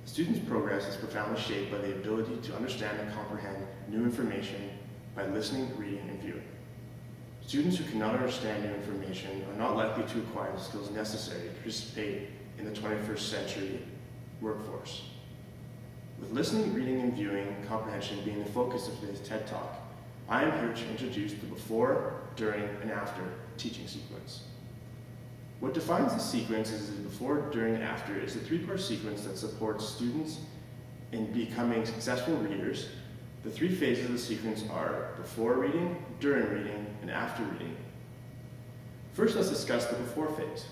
Students' progress is profoundly shaped by the ability to understand and comprehend new information by listening, reading, and viewing. Students who cannot understand new information are not likely to acquire the skills necessary to participate in the 21st century workforce. With listening, reading, and viewing comprehension being the focus of today's TED Talk, I am here to introduce the before, during, and after teaching sequence. What defines the sequence is the before, during, and after is the three-part sequence that supports students in becoming successful readers. The three phases of the sequence are before reading, during reading, and after reading. First, let's discuss the before phase.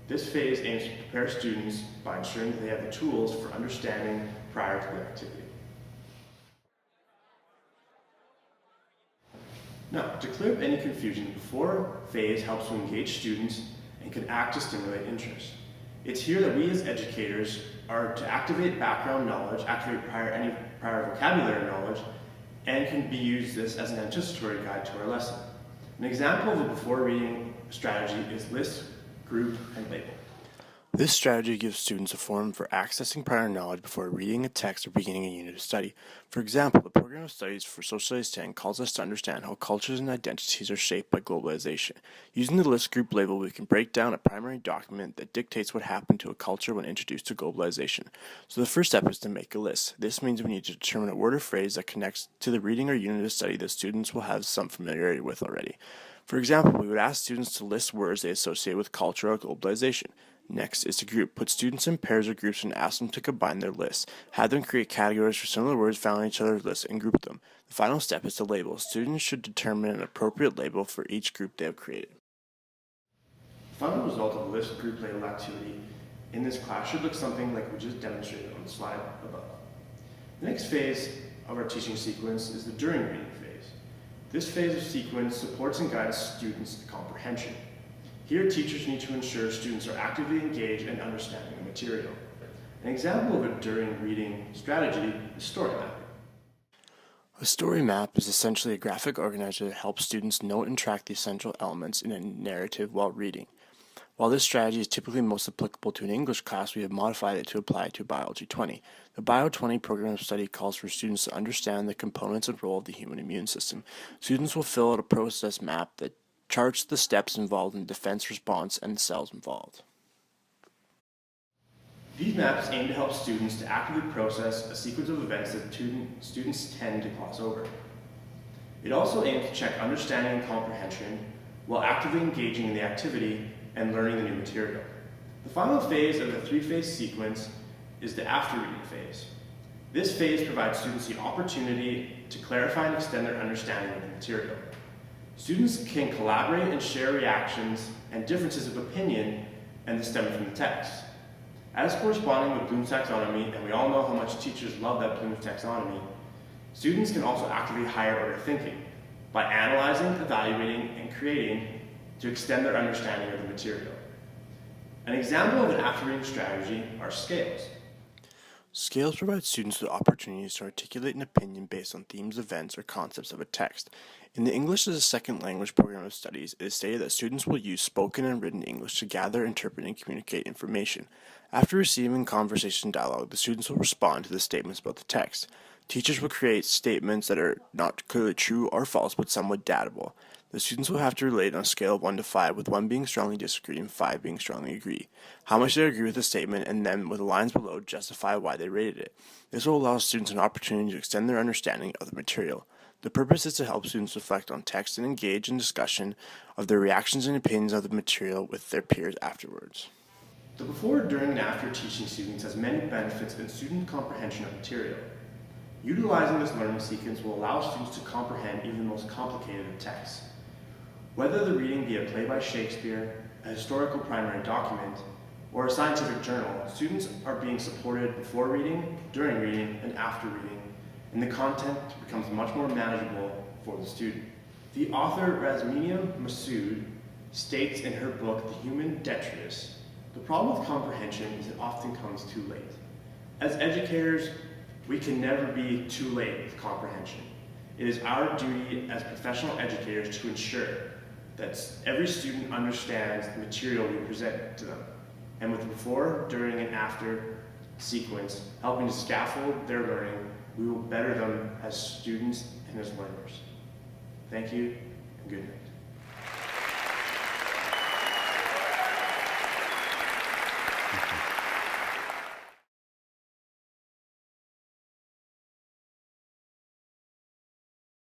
This phase aims to prepare students by ensuring that they have the tools for understanding prior to the activity. Now, to clear up any confusion, the before phase helps to engage students and can act to stimulate interest. It's here that we as educators are to activate background knowledge, activate any prior vocabulary knowledge, and can be used this as an anticipatory guide to our lesson. An example of a before reading strategy is list, group, and label. This strategy gives students a forum for accessing prior knowledge before reading a text or beginning a unit of study. For example, the Program of Studies for Social Studies 10 calls us to understand how cultures and identities are shaped by globalization. Using the list group label, we can break down a primary document that dictates what happened to a culture when introduced to globalization. So the first step is to make a list. This means we need to determine a word or phrase that connects to the reading or unit of study that students will have some familiarity with already. For example, we would ask students to list words they associate with culture or globalization. Next is to group. Put students in pairs or groups and ask them to combine their lists. Have them create categories for similar words found in each other's lists and group them. The final step is to label. Students should determine an appropriate label for each group they have created. The final result of the list group label activity in this class should look something like we just demonstrated on the slide above. The next phase of our teaching sequence is the during reading phase. This phase of sequence supports and guides students' comprehension. Here, teachers need to ensure students are actively engaged in understanding the material. An example of a during reading strategy is story mapping. A story map is essentially a graphic organizer that helps students note and track the essential elements in a narrative while reading. While this strategy is typically most applicable to an English class, we have modified it to apply to Biology 20. The Bio 20 program of study calls for students to understand the components and role of the human immune system. Students will fill out a process map that charts the steps involved in defense response and the cells involved. These maps aim to help students to actively process a sequence of events that students tend to gloss over. It also aims to check understanding and comprehension while actively engaging in the activity and learning the new material. The final phase of the three-phase sequence is the after reading phase. This phase provides students the opportunity to clarify and extend their understanding of the material. Students can collaborate and share reactions and differences of opinion and the stemming from the text. As corresponding with Bloom's taxonomy, and we all know how much teachers love that Bloom's taxonomy, students can also actively higher order thinking by analyzing, evaluating, and creating to extend their understanding of the material. An example of an after reading strategy are scales. Scales provide students with opportunities to articulate an opinion based on themes, events, or concepts of a text. In the English as a Second Language program of studies, it is stated that students will use spoken and written English to gather, interpret, and communicate information. After receiving conversation dialogue, the students will respond to the statements about the text. Teachers will create statements that are not clearly true or false, but somewhat doubtable. The students will have to relate on a scale of 1 to 5, with 1 being strongly disagree and 5 being strongly agree. How much they agree with the statement, and then with the lines below justify why they rated it. This will allow students an opportunity to extend their understanding of the material. The purpose is to help students reflect on text and engage in discussion of their reactions and opinions of the material with their peers afterwards. The before, during, and after teaching sequence has many benefits in student comprehension of material. Utilizing this learning sequence will allow students to comprehend even the most complicated of texts. Whether the reading be a play by Shakespeare, a historical primary document, or a scientific journal, students are being supported before reading, during reading, and after reading, and the content becomes much more manageable for the student. The author Razmina Massoud states in her book, The Human Detritus, the problem with comprehension is it often comes too late. As educators, we can never be too late with comprehension. It is our duty as professional educators to ensure that every student understands the material we present to them, and with the before, during, and after sequence, helping to scaffold their learning, we will better them as students and as learners. Thank you, and good night.